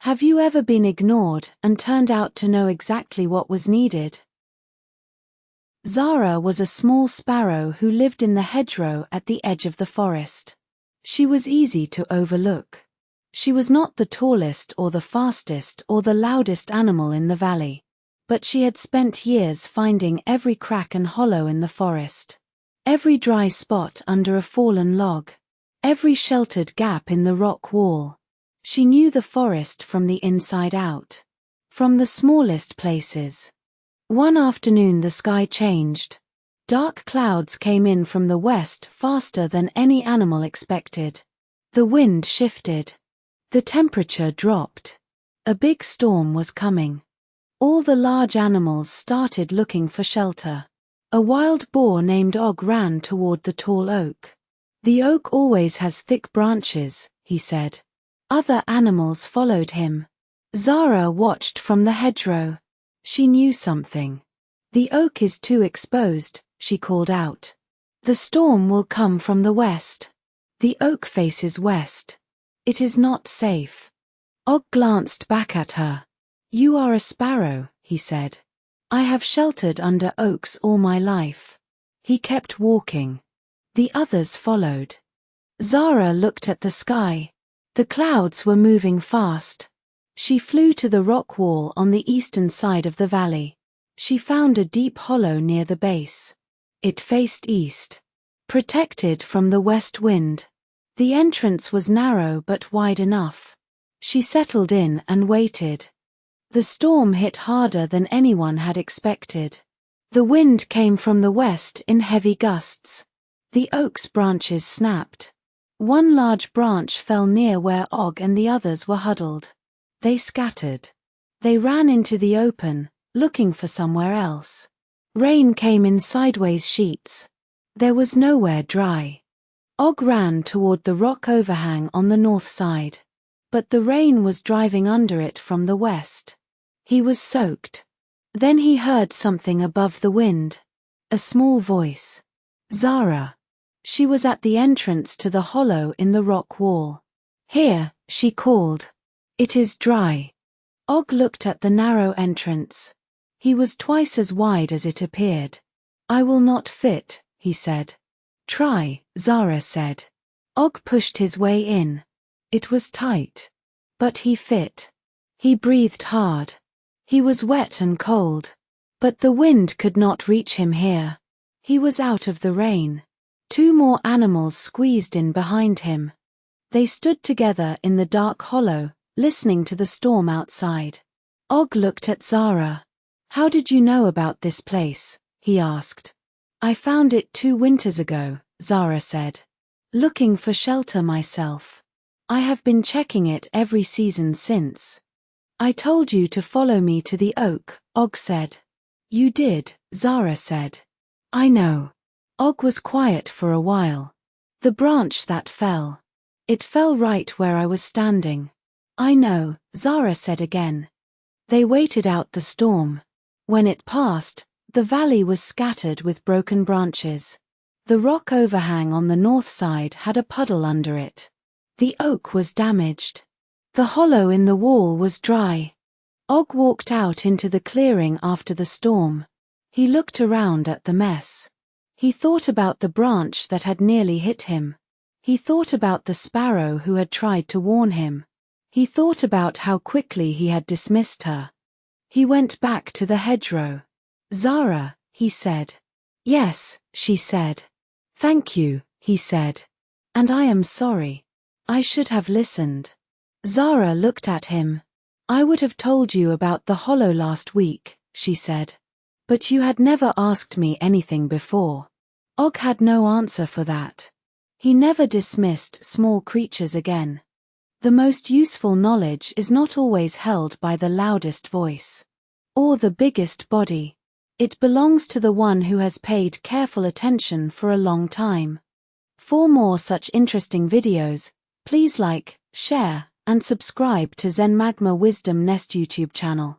Have you ever been ignored and turned out to know exactly what was needed? Zara was a small sparrow who lived in the hedgerow at the edge of the forest. She was easy to overlook. She was not the tallest or the fastest or the loudest animal in the valley. But she had spent years finding every crack and hollow in the forest. Every dry spot under a fallen log. Every sheltered gap in the rock wall. She knew the forest from the inside out. From the smallest places. One afternoon the sky changed. Dark clouds came in from the west faster than any animal expected. The wind shifted. The temperature dropped. A big storm was coming. All the large animals started looking for shelter. A wild boar named Og ran toward the tall oak. "The oak always has thick branches," he said. Other animals followed him. Zara watched from the hedgerow. She knew something. "The oak is too exposed," she called out. "The storm will come from the west. The oak faces west. It is not safe." Og glanced back at her. "You are a sparrow," he said. "I have sheltered under oaks all my life." He kept walking. The others followed. Zara looked at the sky. The clouds were moving fast. She flew to the rock wall on the eastern side of the valley. She found a deep hollow near the base. It faced east. Protected from the west wind. The entrance was narrow but wide enough. She settled in and waited. The storm hit harder than anyone had expected. The wind came from the west in heavy gusts. The oak's branches snapped. One large branch fell near where Og and the others were huddled. They scattered. They ran into the open, looking for somewhere else. Rain came in sideways sheets. There was nowhere dry. Og ran toward the rock overhang on the north side. But the rain was driving under it from the west. He was soaked. Then he heard something above the wind. A small voice. Zara. She was at the entrance to the hollow in the rock wall. "Here," she called. "It is dry." Og looked at the narrow entrance. He was twice as wide as it appeared. "I will not fit," he said. "Try," Zara said. Og pushed his way in. It was tight. But he fit. He breathed hard. He was wet and cold. But the wind could not reach him here. He was out of the rain. Two more animals squeezed in behind him. They stood together in the dark hollow, listening to the storm outside. Og looked at Zara. "How did you know about this place?" he asked. "I found it 2 winters ago," Zara said. "Looking for shelter myself. I have been checking it every season since." "I told you to follow me to the oak," Og said. "You did," Zara said. "I know." Og was quiet for a while. "The branch that fell. It fell right where I was standing." "I know," Zara said again. They waited out the storm. When it passed, the valley was scattered with broken branches. The rock overhang on the north side had a puddle under it. The oak was damaged. The hollow in the wall was dry. Og walked out into the clearing after the storm. He looked around at the mess. He thought about the branch that had nearly hit him. He thought about the sparrow who had tried to warn him. He thought about how quickly he had dismissed her. He went back to the hedgerow. "Zara," he said. "Yes," she said. "Thank you," he said. "And I am sorry. I should have listened." Zara looked at him. "I would have told you about the hollow last week," she said. "But you had never asked me anything before." Og had no answer for that. He never dismissed small creatures again. The most useful knowledge is not always held by the loudest voice. Or the biggest body. It belongs to the one who has paid careful attention for a long time. For more such interesting videos, please like, share, and subscribe to Zen Magma Wisdom Nest YouTube channel.